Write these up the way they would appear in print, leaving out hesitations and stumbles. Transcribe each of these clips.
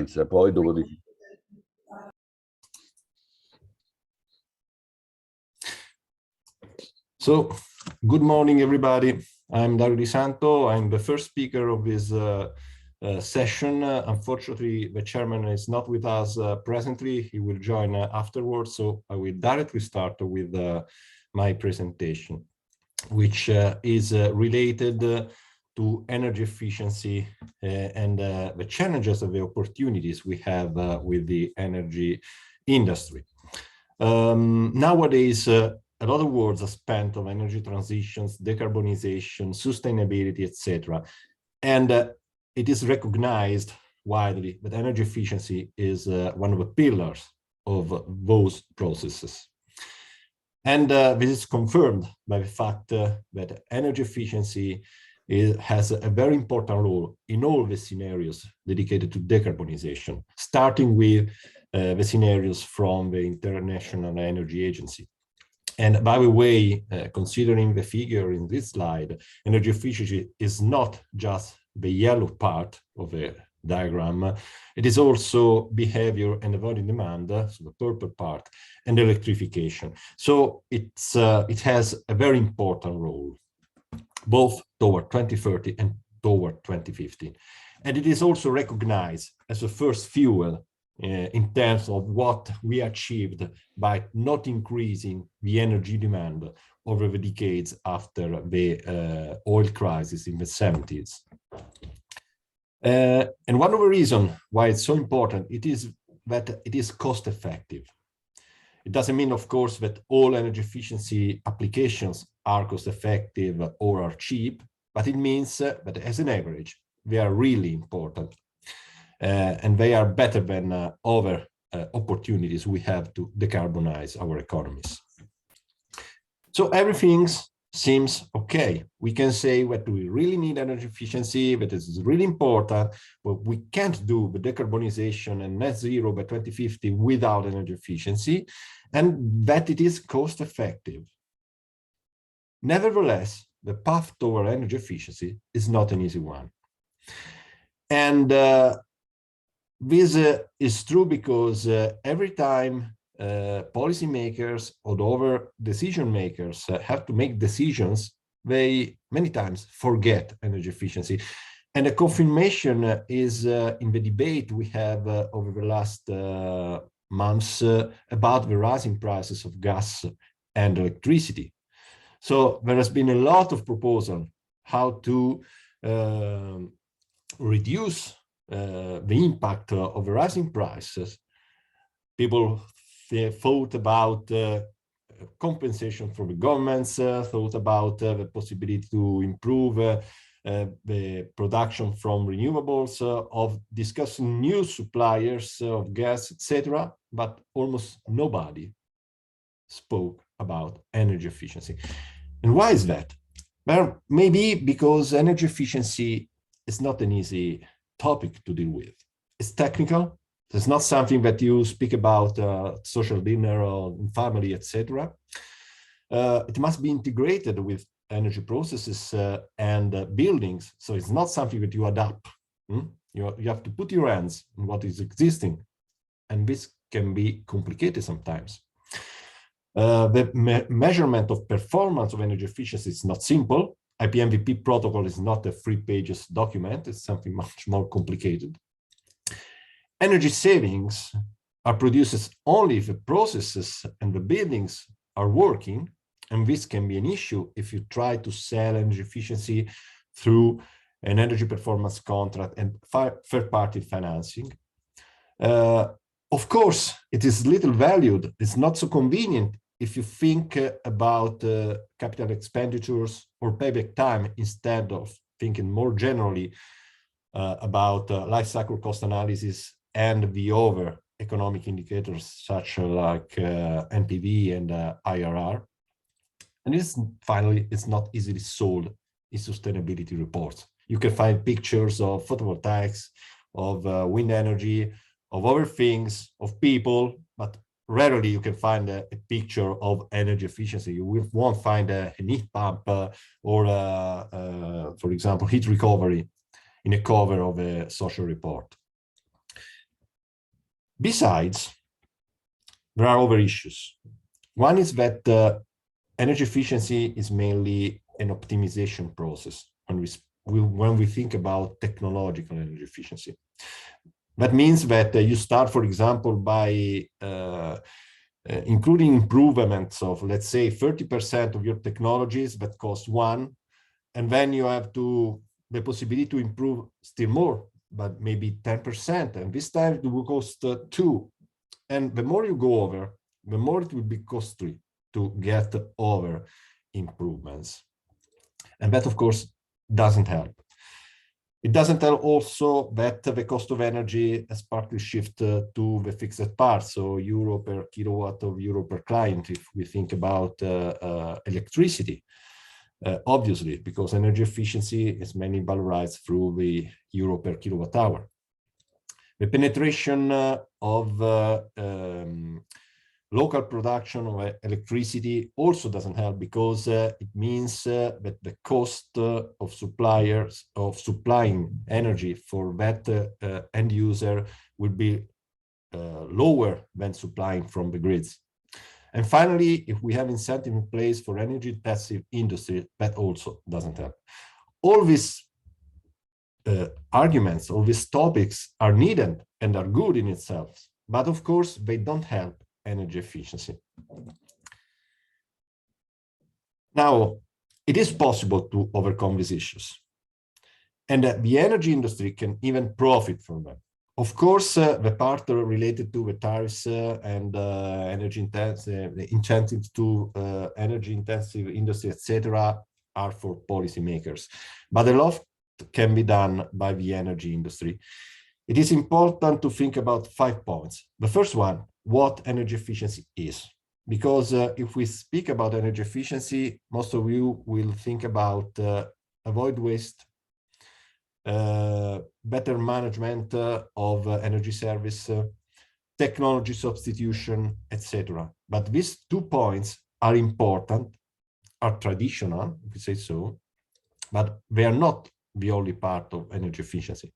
inizia, poi dopo di... So, good morning, everybody. I'm Dario di Santo. I'm the first speaker of this session. Unfortunately, the chairman is not with us presently. He will join afterwards, so I will directly start with my presentation, which is related to energy efficiency and the challenges and the opportunities we have with the energy industry. Nowadays, a lot of words are spent on energy transitions, decarbonization, sustainability, etc. And it is recognized widely that energy efficiency is one of the pillars of those processes. And this is confirmed by the fact that energy efficiency has a very important role in all the scenarios dedicated to decarbonization, starting with the scenarios from the International Energy Agency. And by the way, considering the figure in this slide, energy efficiency is not just the yellow part of the diagram, it is also behavior and avoiding demand, so the purple part, and electrification. So it has a very important role, both toward 2030 and toward 2050. And it is also recognized as the first fuel in terms of what we achieved by not increasing the energy demand over the decades after the oil crisis in the 70s. And one of the reasons why it's so important, it is that it is cost effective. It doesn't mean, of course, that all energy efficiency applications are cost effective or are cheap, but it means that as an average, they are really important. And they are better than other opportunities we have to decarbonize our economies. So everything seems okay. We can say that we really need energy efficiency, that it is really important, but we can't do the decarbonization and net zero by 2050 without energy efficiency, and that it is cost effective. Nevertheless, the path toward energy efficiency is not an easy one. And this is true because every time policymakers or other decision makers have to make decisions, they many times forget energy efficiency. And a confirmation is in the debate we have over the last months about the rising prices of gas and electricity. So there has been a lot of proposal how to reduce the impact of the rising prices. People thought about compensation from the governments, thought about the possibility to improve the production from renewables, of discussing new suppliers of gas, etc. But almost nobody spoke about energy efficiency. And why is that? Well, maybe because energy efficiency is not an easy topic to deal with. It's technical. It's not something that you speak about social dinner or in family, etc. It must be integrated with energy processes and buildings. So it's not something that you adapt. You have to put your hands on what is existing. And this can be complicated sometimes. The measurement of performance of energy efficiency is not simple. IPMVP protocol is not a 3-page document. It's something much more complicated. Energy savings are produced only if the processes and the buildings are working, and this can be an issue if you try to sell energy efficiency through an energy performance contract and third-party financing. Of course, it is little valued. It's not so convenient if you think about capital expenditures or payback time instead of thinking more generally about life cycle cost analysis and the other economic indicators such like NPV and IRR. And finally, it's not easily sold in sustainability reports. You can find pictures of photovoltaics, of wind energy, of other things, of people, but rarely you can find a picture of energy efficiency. You won't find a heat pump or, for example, heat recovery in a cover of a social report. Besides, there are other issues. One is that energy efficiency is mainly an optimization process when we think about technological energy efficiency. That means that you start, for example, by including improvements of, let's say, 30% of your technologies that cost 1, and then you have the possibility to improve still more, but maybe 10%, and this time it will cost 2. And the more you go over, the more it will be costly to get over improvements. And that, of course, doesn't help. It doesn't help also that the cost of energy has partly shifted to the fixed part, so euro per kilowatt of euro per client, if we think about electricity. Obviously, because energy efficiency is mainly valorized through the euro per kilowatt hour. The penetration of local production of electricity also doesn't help, because it means that the cost of supplying energy for that end user will be lower than supplying from the grids. And finally, if we have incentive in place for energy intensive industry, that also doesn't help. All these arguments, all these topics are needed and are good in itself, but of course they don't help energy efficiency. Now, it is possible to overcome these issues, and the energy industry can even profit from them. Of course, the part related to the tariffs and energy intensive, the incentives to energy intensive industry, etc., are for policymakers, but a lot can be done by the energy industry. It is important to think about 5 points. The first one, what energy efficiency is. Because if we speak about energy efficiency, most of you will think about avoid waste, better management of energy service, technology substitution, etc. But these 2 points are important, are traditional, if we say so, but they are not the only part of energy efficiency.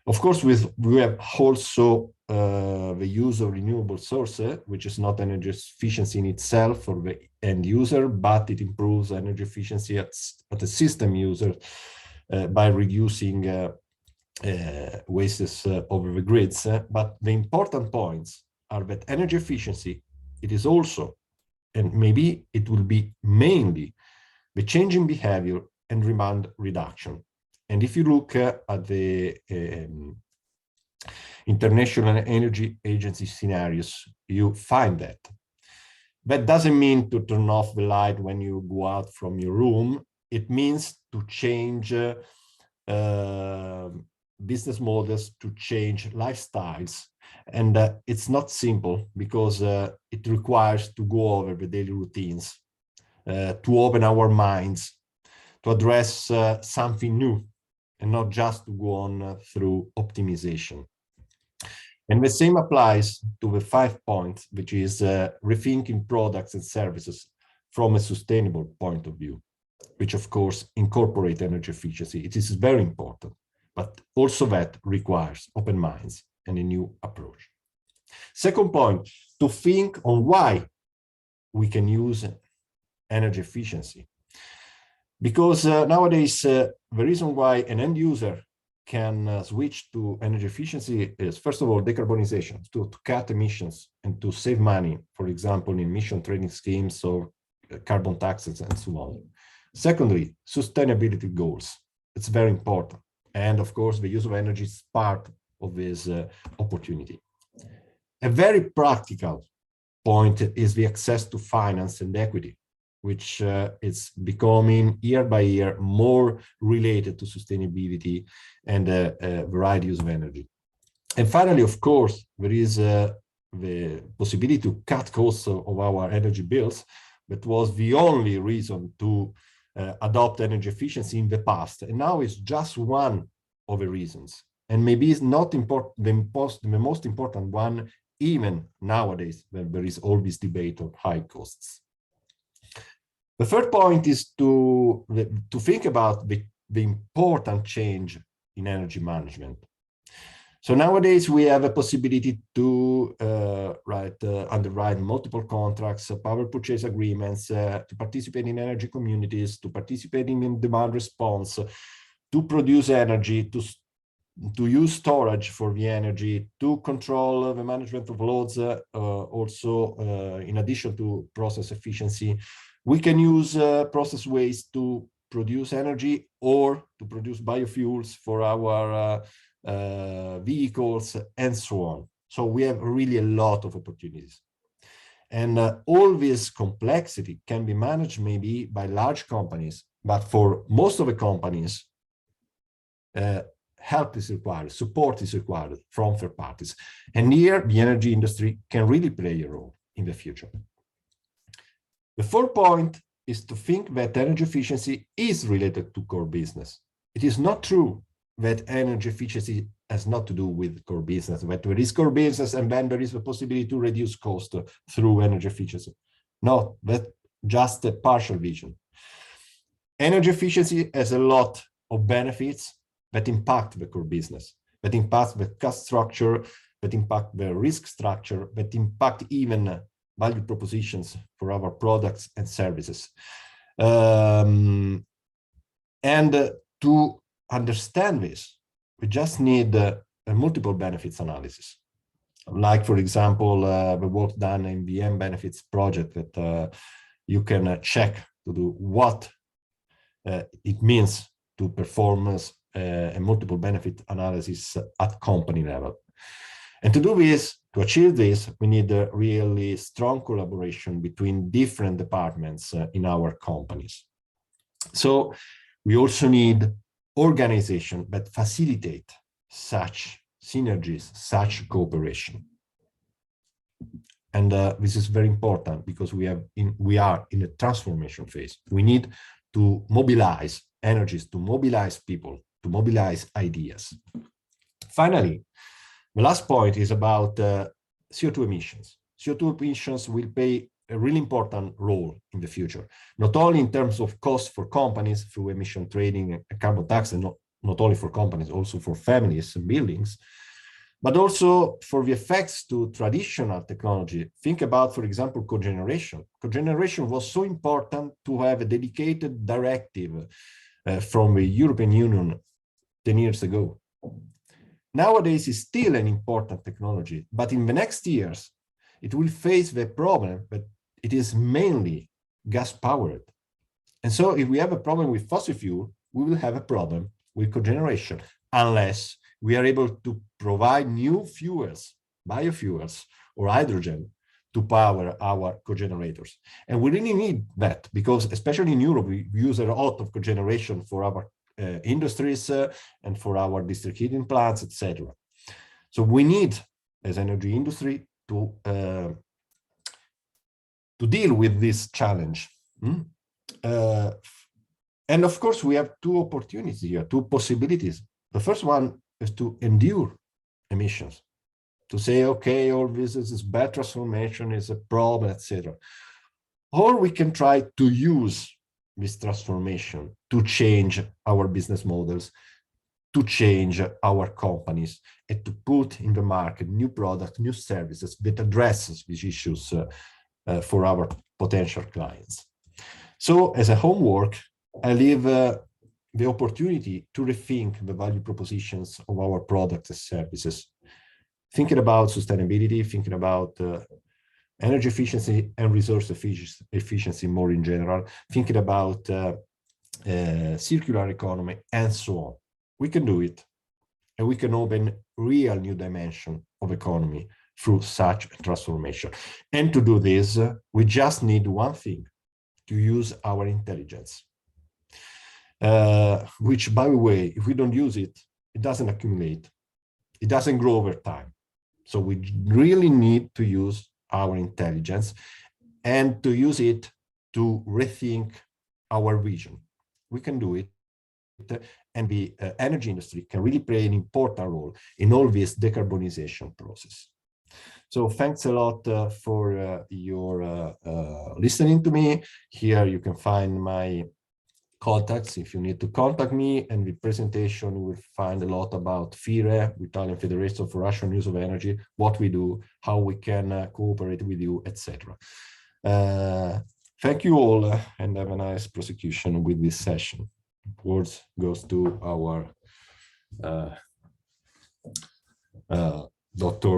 Of course, we have also the use of renewable sources, which is not energy efficiency in itself for the end user, but it improves energy efficiency at the system user by reducing wastes over the grids. But the important points are that energy efficiency, it is also, and maybe it will be mainly, the change in behavior and demand reduction. And if you look at the International Energy Agency scenarios, you find that. That doesn't mean to turn off the light when you go out from your room. It means to change business models, to change lifestyles. And it's not simple, because it requires to go over the daily routines, to open our minds, to address something new, and not just to go on through optimization. And the same applies to the 5 points, which is rethinking products and services from a sustainable point of view, which of course incorporate energy efficiency. It is very important, but also that requires open minds and a new approach. Second point, to think on why we can use energy efficiency. Because nowadays, the reason why an end user can switch to energy efficiency is, first of all, decarbonization, to cut emissions and to save money, for example, in emission trading schemes or carbon taxes and so on. Secondly, sustainability goals. It's very important. And of course, the use of energy is part of this opportunity. A very practical point is the access to finance and equity, which is becoming year by year more related to sustainability and varied use of energy. And finally, of course, there is the possibility to cut costs of our energy bills. That was the only reason to adopt energy efficiency in the past. And now it's just one of the reasons. And maybe it's not the most important one, even nowadays, when there is all this debate on high costs. The third point is to think about the important change in energy management. So nowadays we have a possibility to underwrite multiple contracts, power purchase agreements, to participate in energy communities, to participate in demand response, to produce energy, to use storage for the energy, to control the management of loads, also in addition to process efficiency. We can use process waste to produce energy or to produce biofuels for our vehicles and so on. So we have really a lot of opportunities. And all this complexity can be managed maybe by large companies, but for most of the companies, help is required, support is required from third parties. And here the energy industry can really play a role in the future. The fourth point is to think that energy efficiency is related to core business. It is not true that energy efficiency has not to do with core business, that there is core business and then there is the possibility to reduce cost through energy efficiency. No, that's just a partial vision. Energy efficiency has a lot of benefits that impact the core business, that impact the cost structure, that impact the risk structure, that impact even value propositions for our products and services. And to understand this, we just need a multiple benefits analysis. Like, for example, the work done in the M benefits project that you can check to do what it means to perform a multiple benefit analysis at company level. And to do this, to achieve this, we need a really strong collaboration between different departments in our companies. So we also need organization that facilitate such synergies, such cooperation. And this is very important because we are in a transformation phase. We need to mobilize energies, to mobilize people, to mobilize ideas. Finally, the last point is about CO2 emissions. CO2 emissions will play a really important role in the future, not only in terms of cost for companies through emission trading and carbon tax, and not only for companies, also for families and buildings, but also for the effects to traditional technology. Think about, for example, cogeneration. Cogeneration was so important to have a dedicated directive from the European Union 10 years ago. Nowadays, it's still an important technology, but in the next years, it will face the problem that it is mainly gas-powered. And so if we have a problem with fossil fuel, we will have a problem with cogeneration, unless we are able to provide new fuels, biofuels, or hydrogen to power our cogenerators. And we really need that because, especially in Europe, we use a lot of cogeneration for our industries and for our district heating plants, etc. So we need, as energy industry, to deal with this challenge. And of course, we have two opportunities here, two possibilities. The first one is to endure emissions, to say, okay, all this is bad transformation, is a problem, etc. Or we can try to use this transformation to change our business models, to change our companies, and to put in the market new products, new services that addresses these issues for our potential clients. So as a homework, I leave the opportunity to rethink the value propositions of our products and services, thinking about sustainability, thinking about energy efficiency and resource efficiency more in general, thinking about circular economy and so on. We can do it, and we can open real new dimension of economy through such a transformation. And to do this, we just need one thing, to use our intelligence. Which, by the way, if we don't use it, it doesn't accumulate. It doesn't grow over time. So we really need to use our intelligence and to use it to rethink our vision. We can do it, and the energy industry can really play an important role in all this decarbonization process. So thanks a lot for your listening to me. Here you can find my contacts if you need to contact me, and with presentation you will find a lot about FIRE, Italian Federation for Rational Use of Energy, what we do, how we can cooperate with you, etc. Thank you all, and have a nice prosecution with this session. Words goes to our Dr.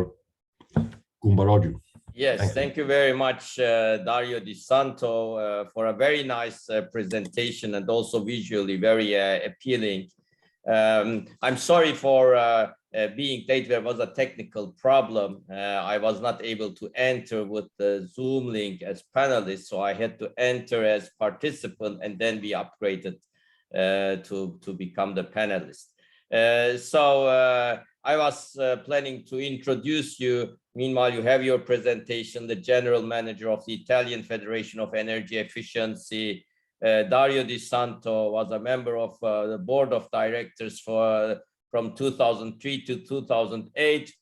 Kumbaroglu. Yes, thank you very much, Dario Di Santo, for a very nice presentation, and also visually very appealing. I'm sorry for being late. There was a technical problem. I was not able to enter with the Zoom link as panelist, so I had to enter as participant and then be upgraded to become the panelist. I was planning to introduce you. Meanwhile, you have your presentation, the General Manager of the Italian Federation of Energy Efficiency. Dario Di Santo was a member of the Board of Directors from 2003 to 2008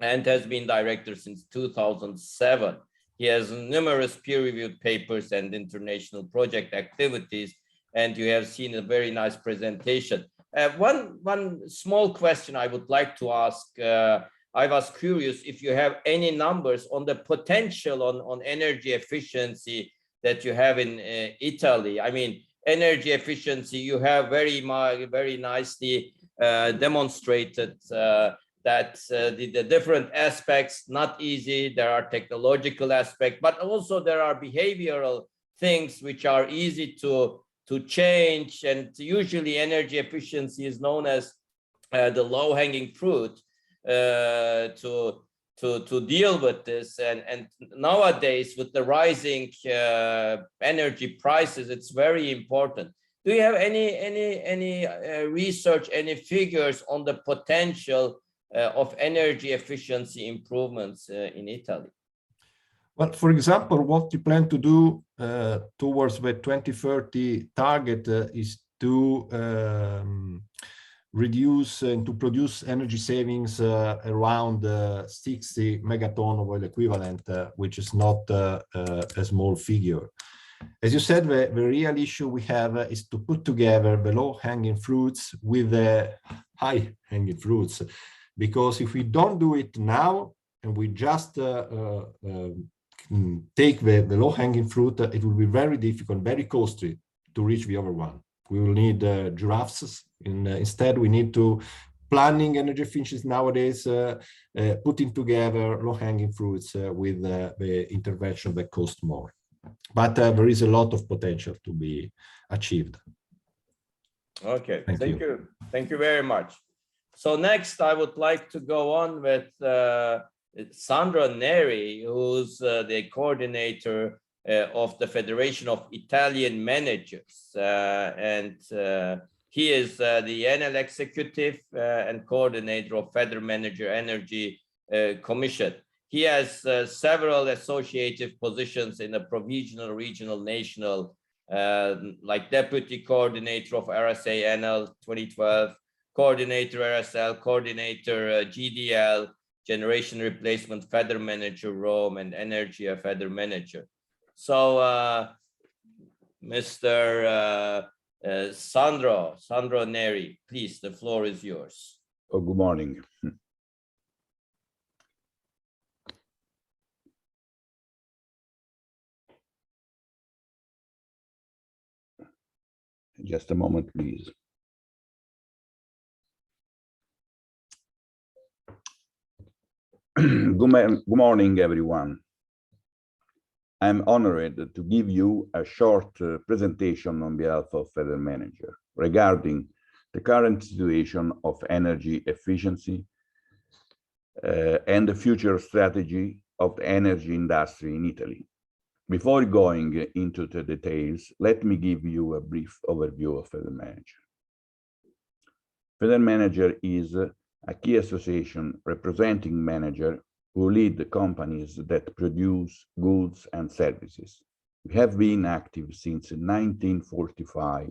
and has been director since 2007. He has numerous peer-reviewed papers and international project activities, and you have seen a very nice presentation. One small question I would like to ask. I was curious if you have any numbers on the potential on energy efficiency that you have in Italy. I mean, energy efficiency, you have very nicely demonstrated that the different aspects, not easy. There are technological aspects, but also there are behavioral things which are easy to change. And usually energy efficiency is known as the low-hanging fruit to deal with this. And nowadays, with the rising energy prices, it's very important. Do you have any research, any figures on the potential of energy efficiency improvements in Italy? Well, for example, what we plan to do towards the 2030 target is to reduce and to produce energy savings around 60 megaton of oil equivalent, which is not a small figure. As you said, the real issue we have is to put together the low-hanging fruits with the high-hanging fruits, because if we don't do it now and we just take the low-hanging fruit, it will be very difficult, very costly to reach the other one. We will need giraffes. Instead, we need to planning energy efficiency nowadays, putting together low-hanging fruits with the intervention that cost more. But there is a lot of potential to be achieved. Okay, thank you. Thank you very much. So next, I would like to go on with Sandro Neri, who's the coordinator of the Federation of Italian Managers. He is the Enel executive and coordinator of Federmanager Energy Commission. He has several associative positions in the provisional, regional, national, like deputy coordinator of RSA Enel 2012, coordinator RSL, coordinator GDL, generation replacement Federmanager Rome, and Energia Federmanager. So, Mr. Sandro Neri, please, the floor is yours. Oh, good morning. Just a moment, please. Good morning, everyone. I'm honored to give you a short presentation on behalf of Federmanager regarding the current situation of energy efficiency and the future strategy of the energy industry in Italy. Before going into the details, let me give you a brief overview of Federmanager. Federmanager is a key association representing managers who lead the companies that produce goods and services. We have been active since 1945.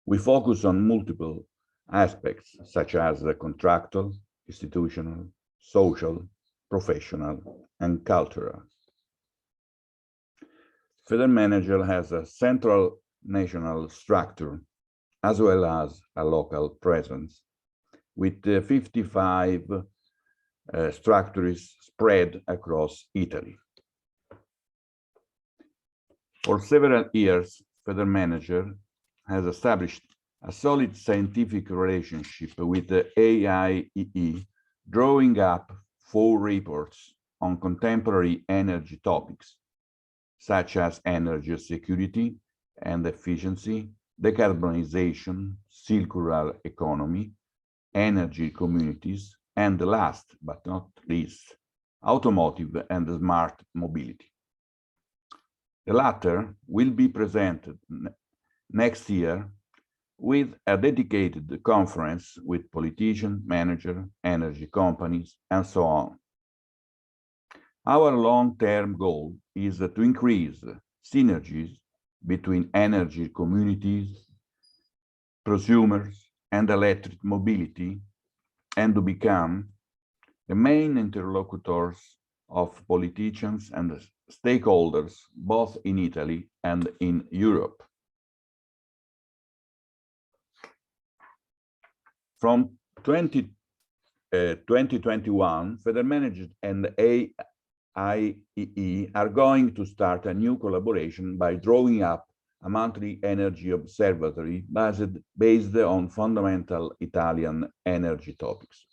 We focus on multiple aspects, such as the contractual, institutional, social, professional, and cultural. Federmanager has a central national structure, as well as a local presence, with 55 structures spread across Italy. For several years, Federmanager has established a solid scientific relationship with the AIEE, drawing up 4 reports on contemporary energy topics, such as energy security and efficiency, decarbonization, circular economy, energy communities, and last but not least, automotive and smart mobility. The latter will be presented next year with a dedicated conference with politicians, managers, energy companies, and so on. Our long-term goal is to increase synergies between energy communities, prosumers, and electric mobility, and to become the main interlocutors of politicians and stakeholders, both in Italy and in Europe. From 2021, Federmanager and AIEE are going to start a new collaboration by drawing up a monthly energy observatory based on fundamental Italian energy topics.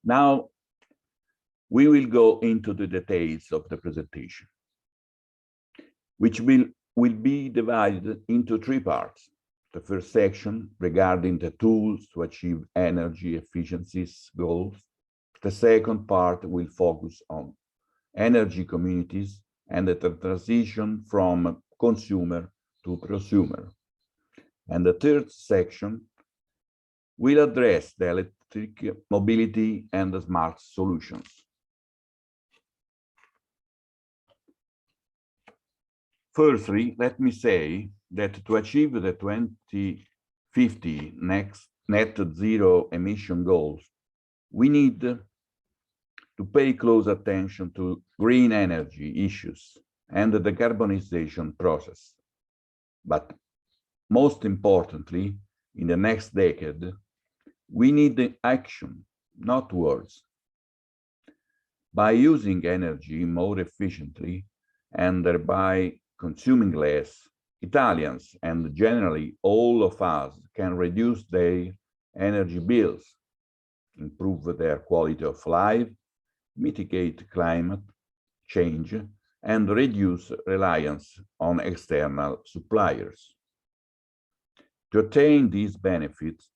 Now, we will go into the details of the presentation, which will be divided into 3 parts. The first section regarding the tools to achieve energy efficiencies goals. The second part will focus on energy communities and the transition from consumer to prosumer. And the third section will address the electric mobility and the smart solutions. Firstly, let me say that to achieve the 2050 net zero emission goals, we need to pay close attention to green energy issues and the decarbonization process. But most importantly, in the next decade, we need action, not words. By using energy more efficiently and thereby consuming less, Italians and generally all of us can reduce their energy bills, improve their quality of life, mitigate climate change, and reduce reliance on external suppliers. To attain these benefits,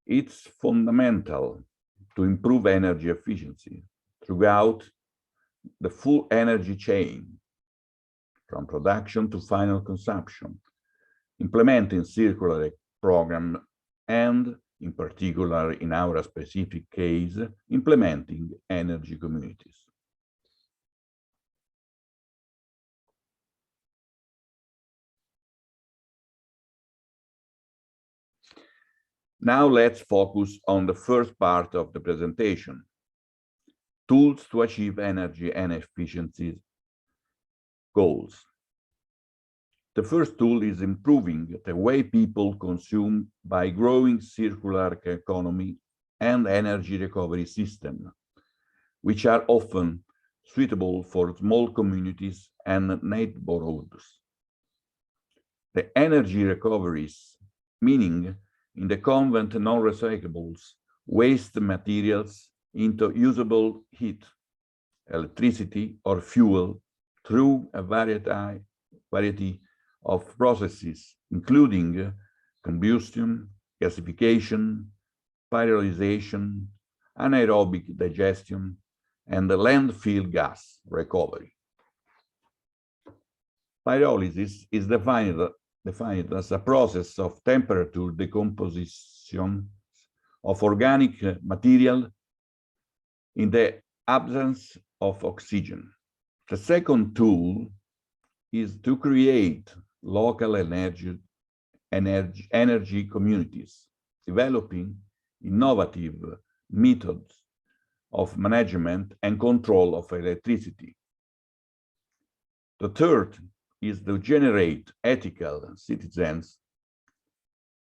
it's fundamental to improve energy efficiency throughout the full energy chain, from production to final consumption, implementing circular program, and in particular, in our specific case, implementing energy communities. Now let's focus on the first part of the presentation, tools to achieve energy and efficiency goals. The first tool is improving the way people consume by growing circular economy and energy recovery system, which are often suitable for small communities and neighborhoods. The energy recoveries, meaning in the convent non-recyclables, waste materials into usable heat, electricity, or fuel through a variety of processes, including combustion, gasification, pyrolyzation, anaerobic digestion, and the landfill gas recovery. Pyrolysis is defined as a process of temperature decomposition of organic material in the absence of oxygen. The second tool is to create local energy communities, developing innovative methods of management and control of electricity. The third is to generate ethical citizens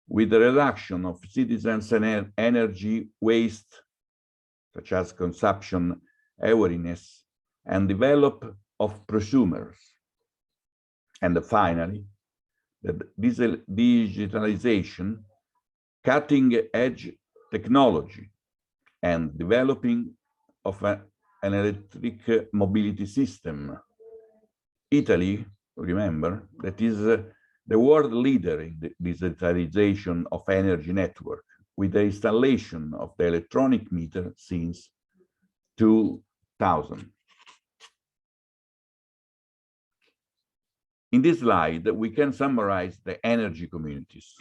with the reduction of citizens' energy waste, such as consumption awareness, and develop of prosumers. And finally, the digitalization, cutting-edge technology, and developing of an electric mobility system. Italy, remember, that is the world leader in the digitalization of energy network, with the installation of the electronic meter since 2000. In this slide, we can summarize the energy communities.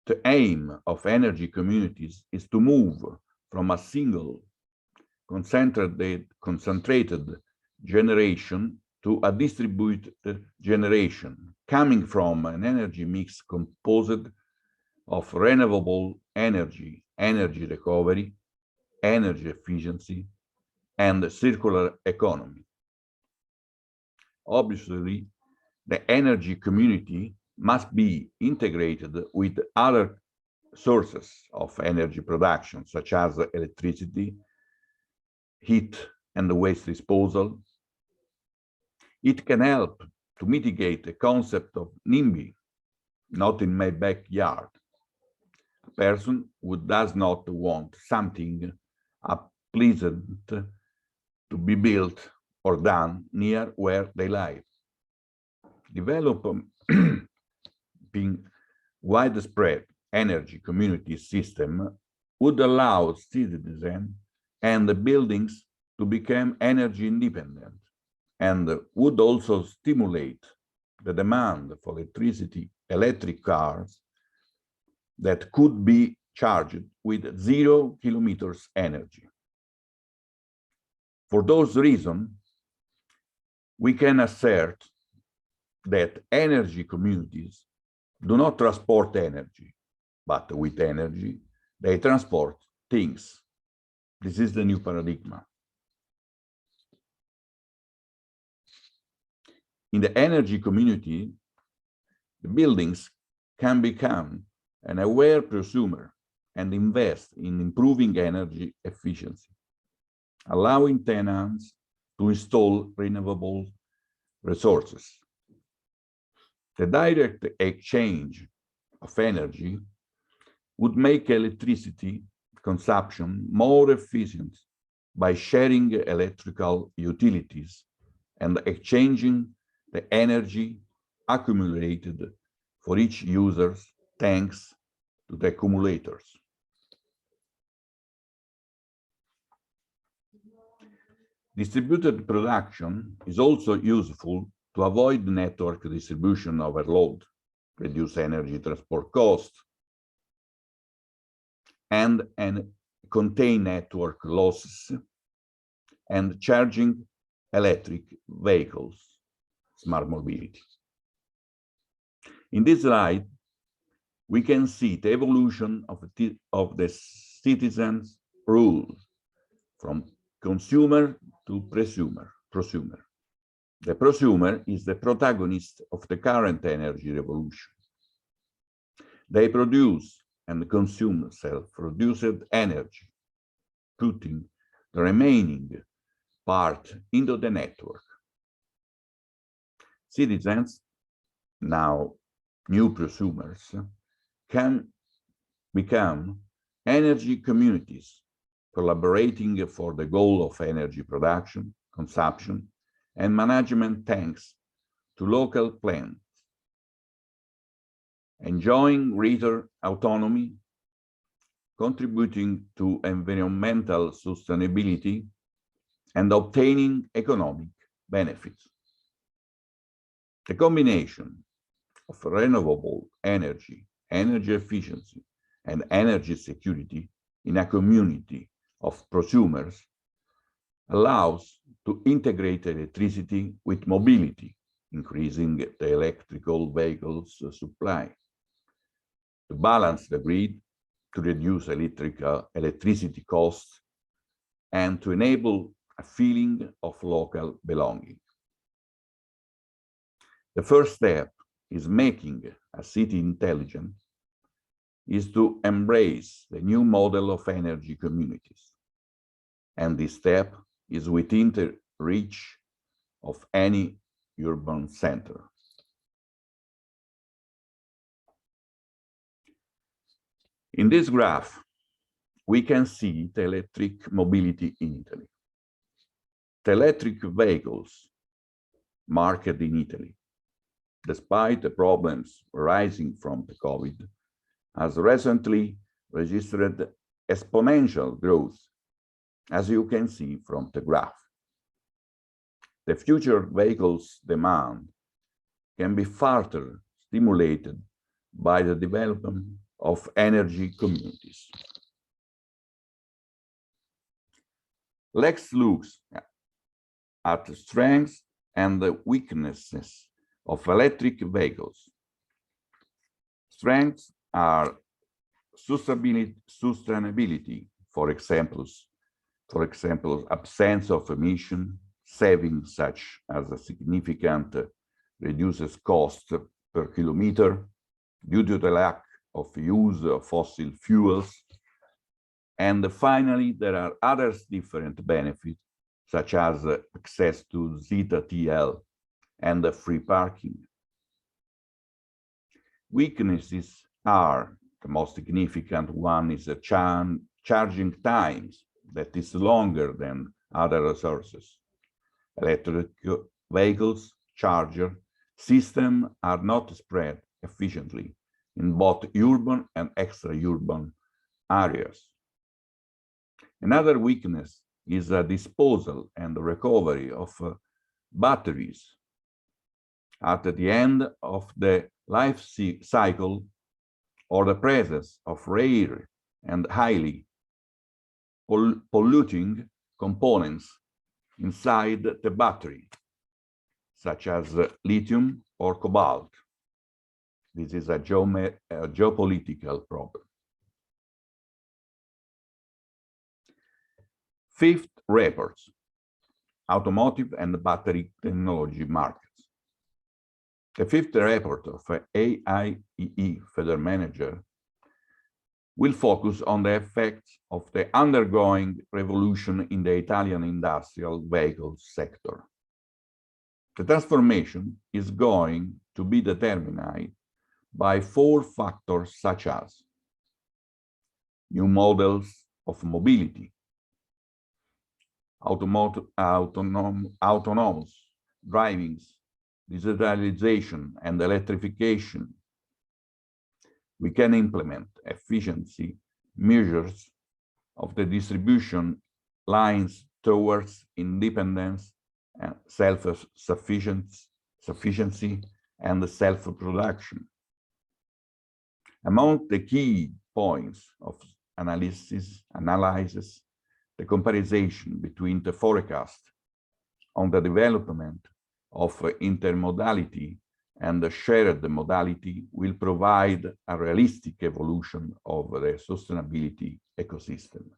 The aim of energy communities is to move from a single concentrated generation to a distributed generation, coming from an energy mix composed of renewable energy, energy recovery, energy efficiency, and circular economy. Obviously, the energy community must be integrated with other sources of energy production, such as electricity, heat, and waste disposal. It can help to mitigate the concept of NIMBY, not in my backyard. A person who does not want something unpleasant to be built or done near where they live. Developing widespread energy community system would allow citizens and the buildings to become energy independent, and would also stimulate the demand for electric cars that could be charged with 0 kilometers energy. For those reasons, we can assert that energy communities do not transport energy, but with energy, they transport things. This is the new paradigm. In the energy community, the buildings can become an aware prosumer and invest in improving energy efficiency, allowing tenants to install renewable resources. The direct exchange of energy would make electricity consumption more efficient by sharing electrical utilities and exchanging the energy accumulated for each user thanks to the accumulators. Distributed production is also useful to avoid network distribution overload, reduce energy transport costs, and contain network losses, and charging electric vehicles, smart mobility. In this slide, we can see the evolution of the citizens' rules from consumer to prosumer. The prosumer is the protagonist of the current energy revolution. They produce and consume self-produced energy, putting the remaining part into the network. Citizens, now new prosumers, can become energy communities, collaborating for the goal of energy production, consumption, and management thanks to local plans, enjoying greater autonomy, contributing to environmental sustainability, and obtaining economic benefits. The combination of renewable energy, energy efficiency, and energy security in a community of prosumers allows to integrate electricity with mobility, increasing the electrical vehicles supply, to balance the grid, to reduce electricity costs, and to enable a feeling of local belonging. The first step is making a city intelligent, is to embrace the new model of energy communities. And this step is within the reach of any urban center. In this graph, we can see the electric mobility in Italy. The electric vehicles market in Italy, despite the problems arising from the COVID, has recently registered exponential growth, as you can see from the graph. The future vehicles demand can be further stimulated by the development of energy communities. Let's look at the strengths and the weaknesses of electric vehicles. Strengths are sustainability, for example, absence of emission, savings such as a significant reduces cost per kilometer due to the lack of use of fossil fuels. And finally, there are other different benefits, such as access to ZTL and free parking. Weaknesses are, the most significant one is the charging times that is longer than other resources. Electric vehicles charger systems are not spread efficiently in both urban and extra-urban areas. Another weakness is the disposal and the recovery of batteries. At the end of the life cycle, or the presence of rare and highly polluting components inside the battery, such as lithium or cobalt. This is a geopolitical problem. Fifth report, automotive and battery technology markets. The fifth report of AIEE Federmanager will focus on the effects of the undergoing revolution in the Italian industrial vehicle sector. The transformation is going to be determined by 4 factors such as new models of mobility, autonomous driving, digitalization, and electrification. We can implement efficiency measures of the distribution lines towards independence and self-sufficiency and self-production. Among the key points of analysis, the comparison between the forecast on the development of intermodality and the shared modality will provide a realistic evolution of the sustainability ecosystem.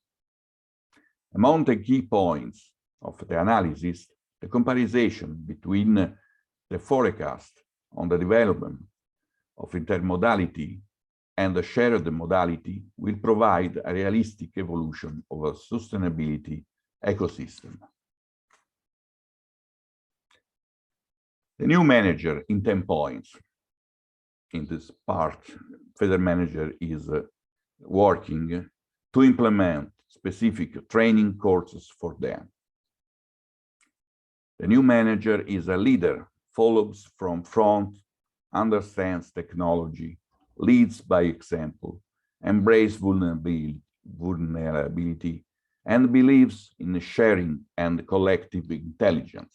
Among the key points of the analysis, the comparison between the forecast on the development of intermodality and the shared modality will provide a realistic evolution of a sustainability ecosystem. The new manager in 10 points. In this part, Federmanager is working to implement specific training courses for them. The new manager is a leader, follows from front, understands technology, leads by example, embraces vulnerability, and believes in sharing and collective intelligence.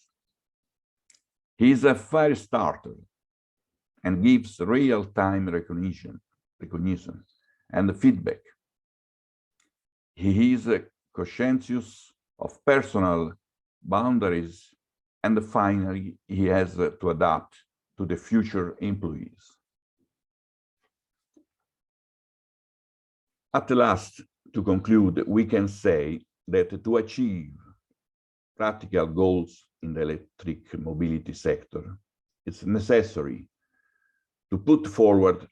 He is a fire starter and gives real-time recognition and feedback. He is conscientious of personal boundaries, and finally, he has to adapt to the future employees. At last, to conclude, we can say that to achieve practical goals in the electric mobility sector, it's necessary to put forward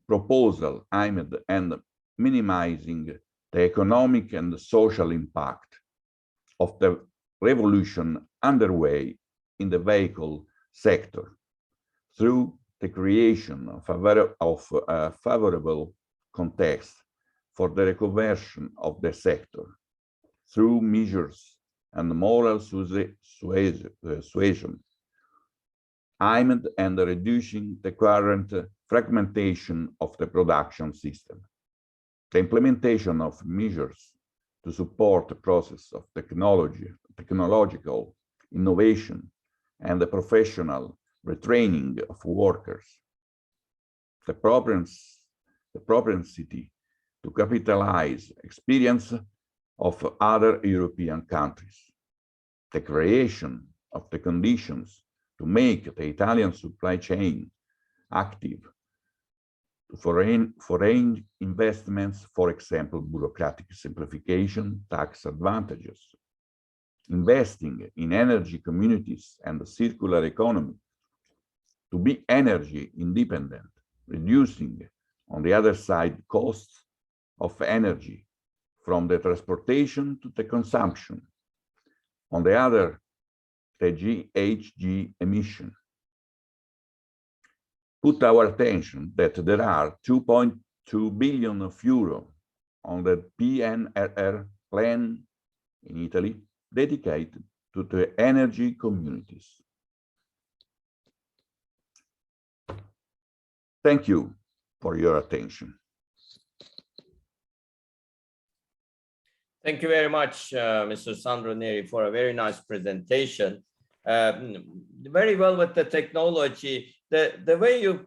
proposal aimed at minimizing the economic and social impact of the revolution underway in the vehicle sector through the creation of a favorable context for the reconversion of the sector through measures and moral suasion aimed at reducing the current fragmentation of the production system. The implementation of measures to support the process of technological innovation and the professional retraining of workers. The propensity to capitalize experience of other European countries. The creation of the conditions to make the Italian supply chain active to foreign investments, for example, bureaucratic simplification, tax advantages, investing in energy communities and the circular economy, to be energy independent, reducing, on the other side, costs of energy from the transportation to the consumption. On the other, the GHG emission. Put our attention that there are 2.2 billion euro on the PNRR plan in Italy dedicated to the energy communities. Thank you for your attention. Thank you very much, Mr. Sandro Neri, for a very nice presentation. Very well with the technology. The way you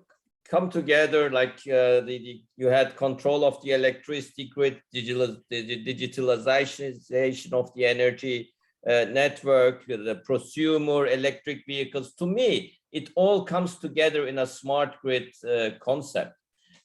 come together, like you had control of the electricity grid, the digitalization of the energy network, the prosumer, electric vehicles. To me, it all comes together in a smart grid concept.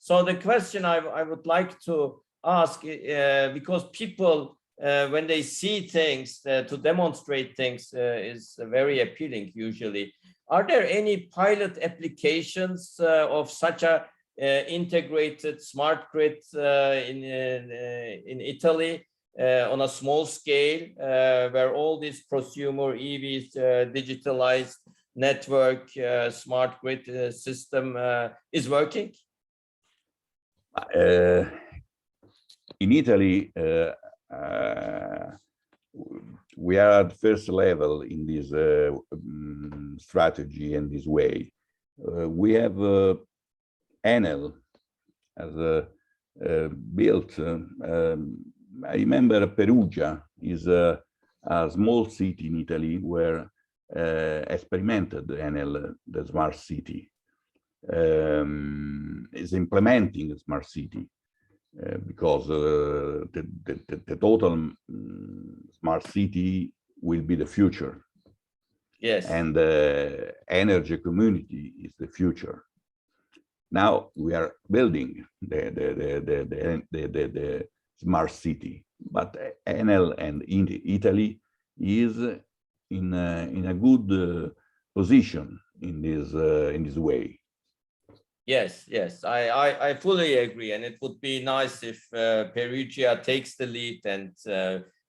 So the question I would like to ask, because people, when they see things, to demonstrate things is very appealing usually. Are there any pilot applications of such a integrated smart grid in Italy on a small scale, where all these prosumer EVs, digitalized network, smart grid system is working? In Italy, we are at first level in this strategy and this way. We have Enel as built. I remember Perugia is a small city in Italy where experimented Enel, the smart city, is implementing a smart city. Because the total smart city will be the future. Yes. And the energy community is the future. Now we are building the smart city, but Enel and Italy is in a good position in this way. Yes, yes, I fully agree, and it would be nice if Perugia takes the lead and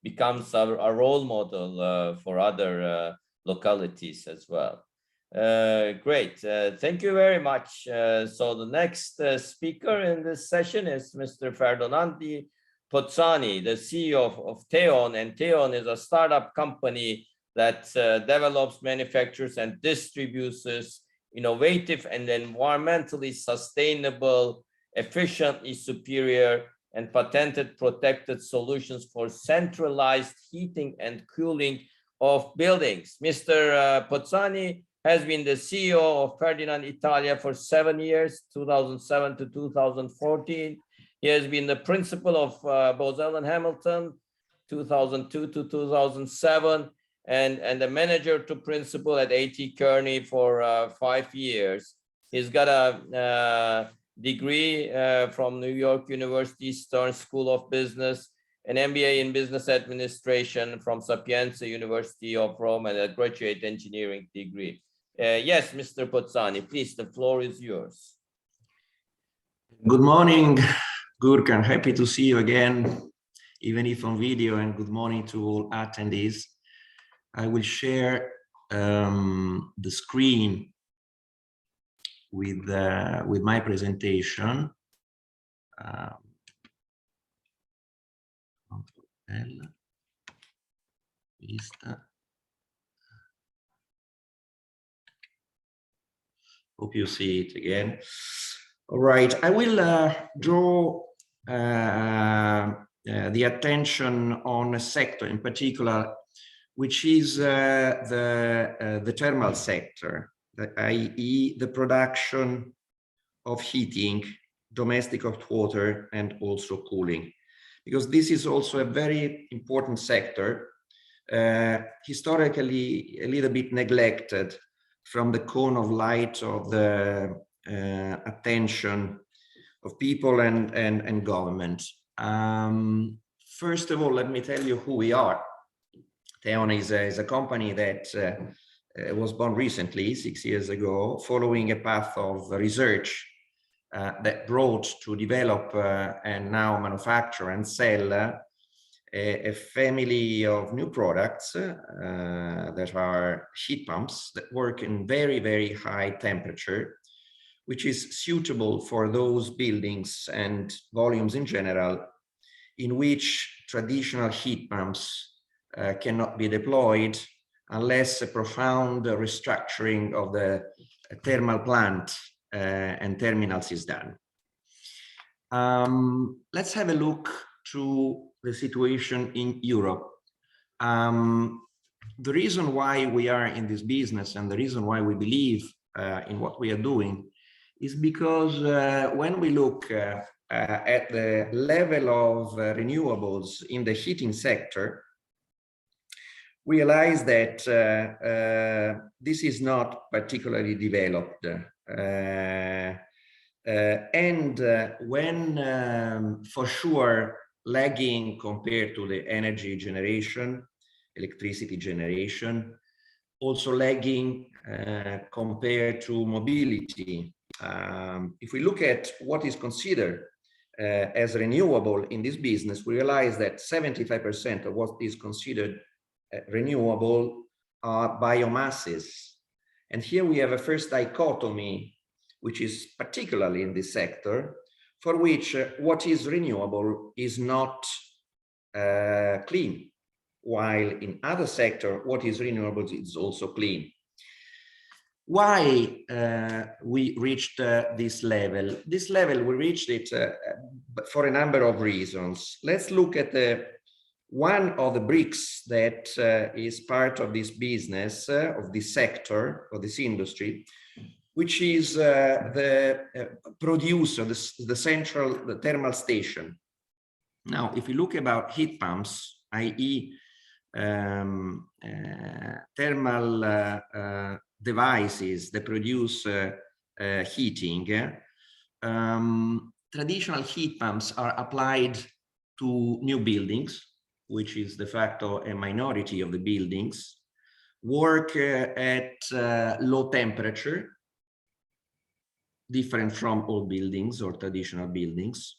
becomes a role model for other localities as well. Great, thank you very much. So the next speaker in this session is Mr. Ferdinando Patsani, the CEO of TEON, and TEON is a startup company that develops, manufactures, and distributes innovative and environmentally sustainable, efficiently superior, and patented protected solutions for centralized heating and cooling of buildings. Mr. Pozzani has been the CEO of Ferdinand Italia for 7 years, 2007 to 2014. He has been the principal of Boswell and Hamilton, 2002 to 2007. And the manager to principal at A.T. Kearney for 5 years. He's got a degree from New York University Stern School of Business, an MBA in Business Administration from Sapienza University of Rome, and a graduate engineering degree. Yes, Mr. Pozzani, please, the floor is yours. Good morning, Gurkan. Happy to see you again, even if on video, and good morning to all attendees. I will share the screen with my presentation. Hope you see it again. All right, I will draw the attention on a sector in particular, which is the thermal sector, i.e. the production of heating, domestic hot water, and also cooling, because this is also a very important sector, historically a little bit neglected from the cone of light of the attention of people and government. First of all, let me tell you who we are. TEON is a company that was born recently, 6 years ago, following a path of research that brought to develop and now manufacture and sell a family of new products that are heat pumps that work in very, very high temperature, which is suitable for those buildings and volumes in general in which traditional heat pumps cannot be deployed unless a profound restructuring of the thermal plant and terminals is done. Let's have a look to the situation in Europe. The reason why we are in this business and the reason why we believe in what we are doing is because when we look at the level of renewables in the heating sector, we realize that this is not particularly developed. When for sure lagging compared to the energy generation, electricity generation, also lagging compared to mobility. If we look at what is considered as renewable in this business, we realize that 75% of what is considered renewable are biomasses. And here we have a first dichotomy, which is particularly in this sector, for which what is renewable is not clean, while in other sector, what is renewable is also clean. Why we reached this level? This level, we reached it for a number of reasons. Let's look at one of the bricks that is part of this business, of this sector, of this industry, which is the producer, the thermal station. Now, if you look about heat pumps, i.e. thermal devices that produce heating, traditional heat pumps are applied to new buildings, which is de facto a minority of the buildings, work at low temperature, different from old buildings or traditional buildings,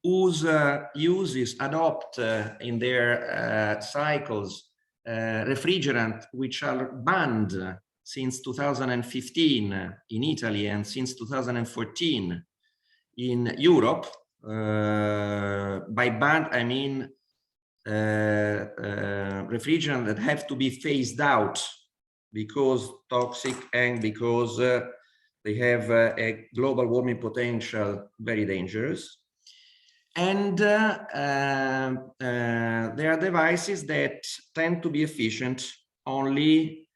whose uses adopt in their cycles refrigerant which are banned since 2015 in Italy and since 2014 in Europe. By banned, I mean refrigerant that have to be phased out because toxic and because they have a global warming potential, very dangerous. And there are devices that tend to be efficient only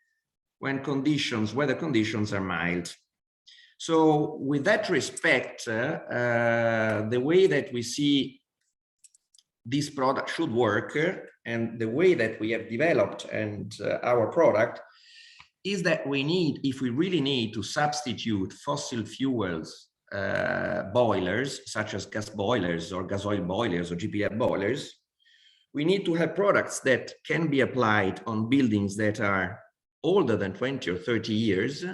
when weather conditions are mild. So with that respect, the way that we see this product should work and the way that we have developed and our product is that we need, if we really need to substitute fossil fuels boilers, such as gas boilers or gas oil boilers or GPR boilers, we need to have products that can be applied on buildings that are older than 20 or 30 years.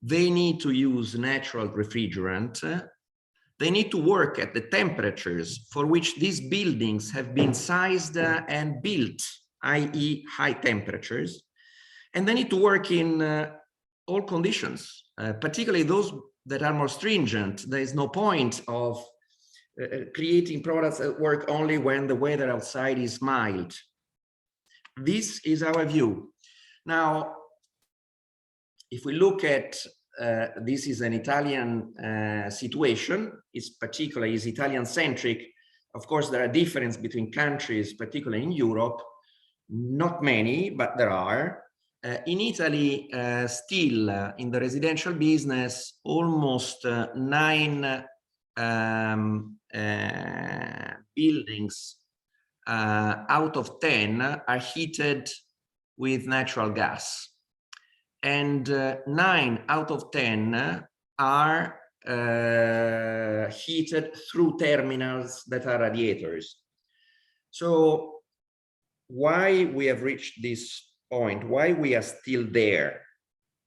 They need to use natural refrigerant. They need to work at the temperatures for which these buildings have been sized and built, i.e. high temperatures. And they need to work in all conditions, particularly those that are more stringent. There is no point of creating products that work only when the weather outside is mild. This is our view. Now, if we look at this is an Italian situation, it's particularly is Italian-centric. Of course, there are differences between countries, particularly in Europe. Not many, but there are. In Italy, still in the residential business, almost 9 buildings out of 10 are heated with natural gas. And 9 out of 10 are heated through terminals that are radiators. So why we have reached this point, why we are still there?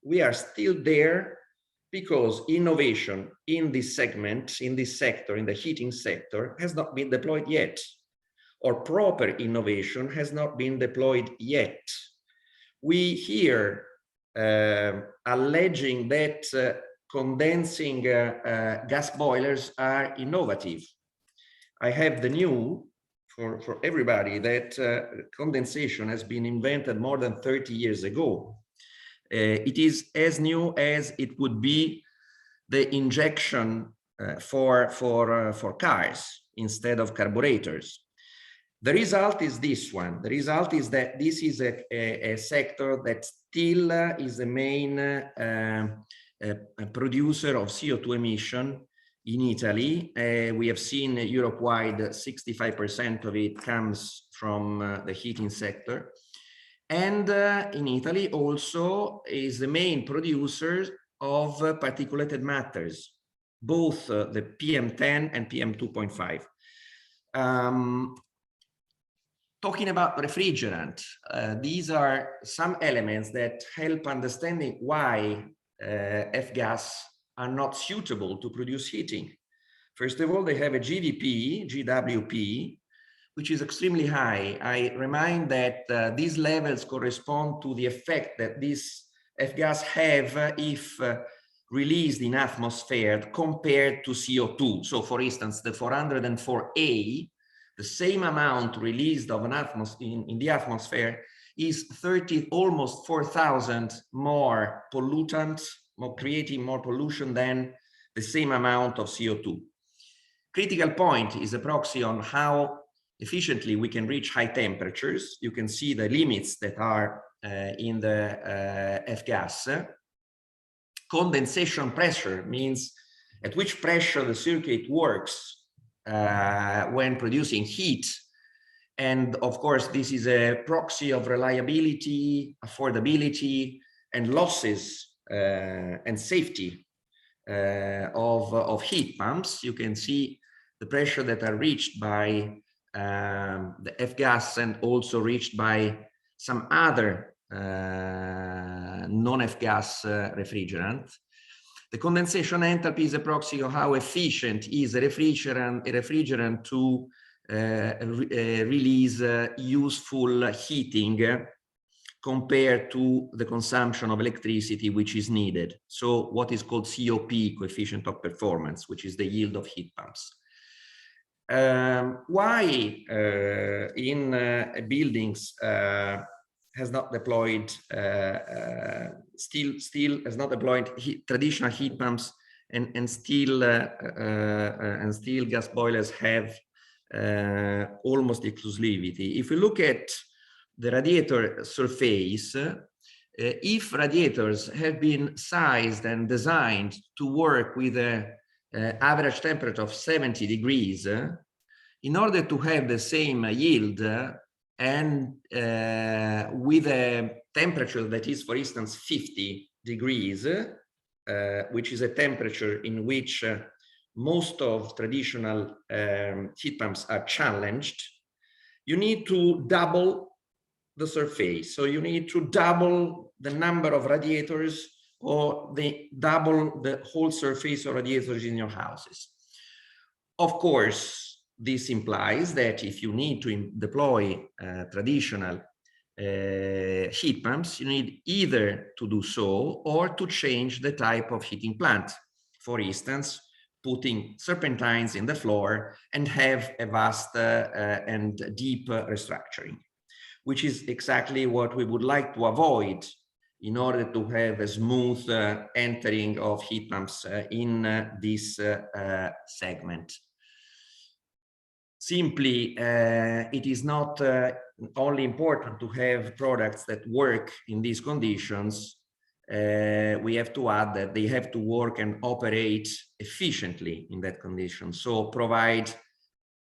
We are still there because innovation in this segment, in this sector, in the heating sector, has not been deployed yet, or proper innovation has not been deployed yet. We hear alleging that condensing gas boilers are innovative. I have the news for everybody that condensation has been invented more than 30 years ago. It is as new as it would be the injection for cars instead of carburetors. The result is this one. The result is that this is a sector that still is the main producer of CO2 emission in Italy. We have seen Europe-wide 65% of it comes from the heating sector. And in Italy also is the main producer of particulated matters, both the PM10 and PM2.5. Talking about refrigerant, these are some elements that help understanding why F-gas are not suitable to produce heating. First of all, they have a GWP, which is extremely high. I remind that these levels correspond to the effect that these F-gas have if released in atmosphere compared to CO2. So for instance, the 404A, the same amount released of an in the atmosphere is almost 4,000 more pollutants, creating more pollution than the same amount of CO2. Critical point is a proxy on how efficiently we can reach high temperatures. You can see the limits that are in the F-gas. Condensation pressure means at which pressure the circuit works when producing heat. And of course, this is a proxy of reliability, affordability, and losses and safety of heat pumps. You can see the pressure that are reached by the F-gas and also reached by some other non-F-gas refrigerant. The condensation enthalpy is a proxy of how efficient is a refrigerant to release useful heating compared to the consumption of electricity which is needed. So what is called COP, coefficient of performance, which is the yield of heat pumps. Why in buildings has not deployed still has not deployed traditional heat pumps and still gas boilers have almost exclusivity. If we look at the radiator surface, if radiators have been sized and designed to work with an average temperature of 70 degrees, in order to have the same yield and with a temperature that is, for instance, 50 degrees, which is a temperature in which most of traditional heat pumps are challenged, you need to double the surface. So you need to double the number of radiators or double the whole surface of radiators in your houses. Of course, this implies that if you need to deploy traditional heat pumps, you need either to do so or to change the type of heating plant. For instance, putting serpentines in the floor and have a vast and deep restructuring, which is exactly what we would like to avoid in order to have a smooth entering of heat pumps in this segment. Simply, it is not only important to have products that work in these conditions. We have to add that they have to work and operate efficiently in that condition. So provide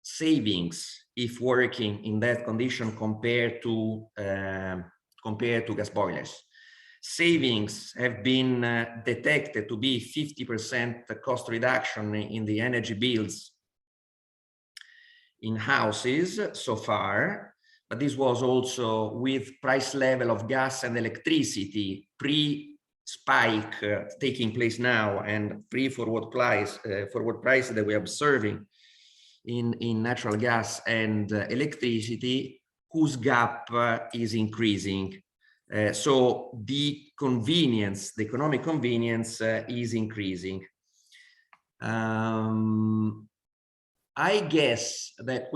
savings if working in that condition compared to gas boilers. Savings have been detected to be 50% cost reduction in the energy bills in houses so far, but this was also with price level of gas and electricity pre-spike taking place now and pre-forward price that we are observing in natural gas and electricity, whose gap is increasing. So the convenience, the economic convenience is increasing. I guess that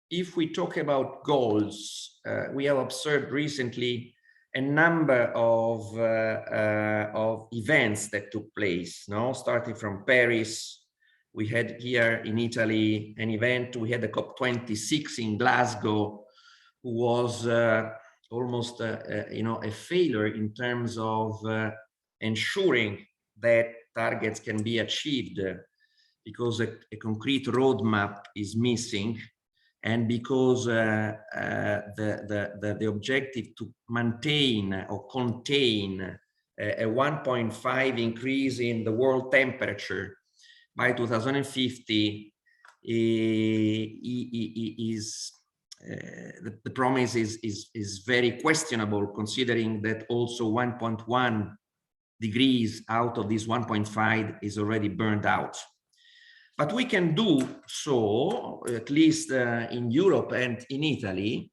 if we talk about goals, we have observed recently a number of events that took place. No, starting from Paris, we had here in Italy an event. We had the COP26 in Glasgow, who was almost a failure in terms of ensuring that targets can be achieved, because a concrete roadmap is missing, and because the objective to maintain or contain a 1.5 increase in the world temperature by 2050 is the promise is very questionable, considering that also 1.1 degrees out of this 1.5 is already burned out. But we can do so, at least in Europe and in Italy,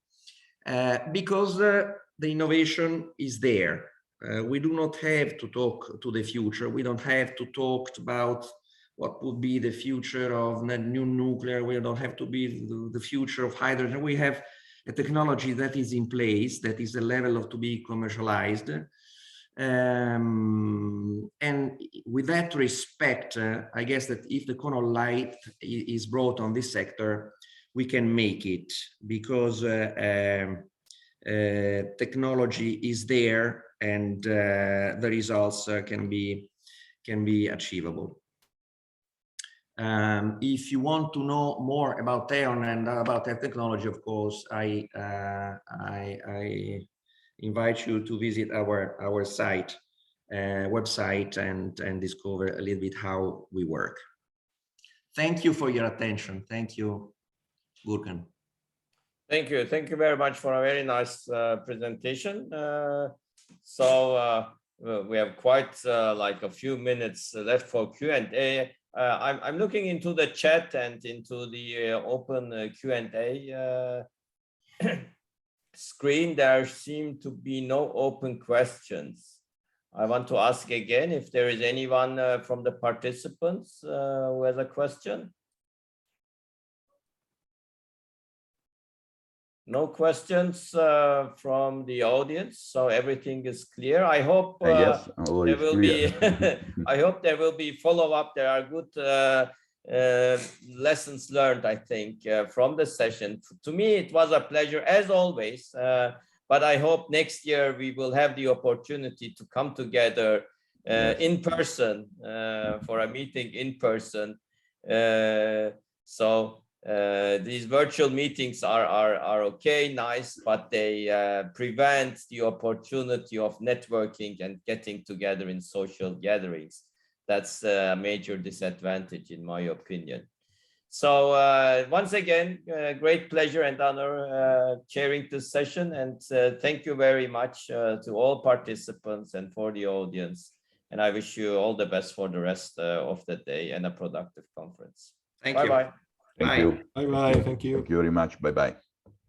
because the innovation is there. We do not have to talk to the future. We don't have to talk about what would be the future of new nuclear. We don't have to be the future of hydrogen. We have a technology that is in place, that is a level of to be commercialized. And with that respect, I guess that if the cone of light is brought on this sector, we can make it, because technology is there, and the results can be achievable. If you want to know more about TEON and about that technology, of course, I invite you to visit our site, website, and discover a little bit how we work. Thank you for your attention. Thank you, Gurkan. Thank you. Thank you very much for a very nice presentation. So we have quite like a few minutes left for Q&A. I'm looking into the chat and into the open Q&A screen. There seem to be no open questions. I want to ask again if there is anyone from the participants who has a question. No questions from the audience, so everything is clear. I hope yes, there will be. I hope there will be follow-up. There are good lessons learned, I think, from the session. To me, it was a pleasure as always. But I hope next year we will have the opportunity to come together in person for a meeting in person. These virtual meetings are okay, nice, but they prevent the opportunity of networking and getting together in social gatherings. That's a major disadvantage, in my opinion. So once again, great pleasure and honor chairing this session, and thank you very much to all participants and for the audience. And I wish you all the best for the rest of the day and a productive conference. Thank Bye you. bye. Thank Bye. you. Bye bye. Thank you. Thank you very much. Bye bye.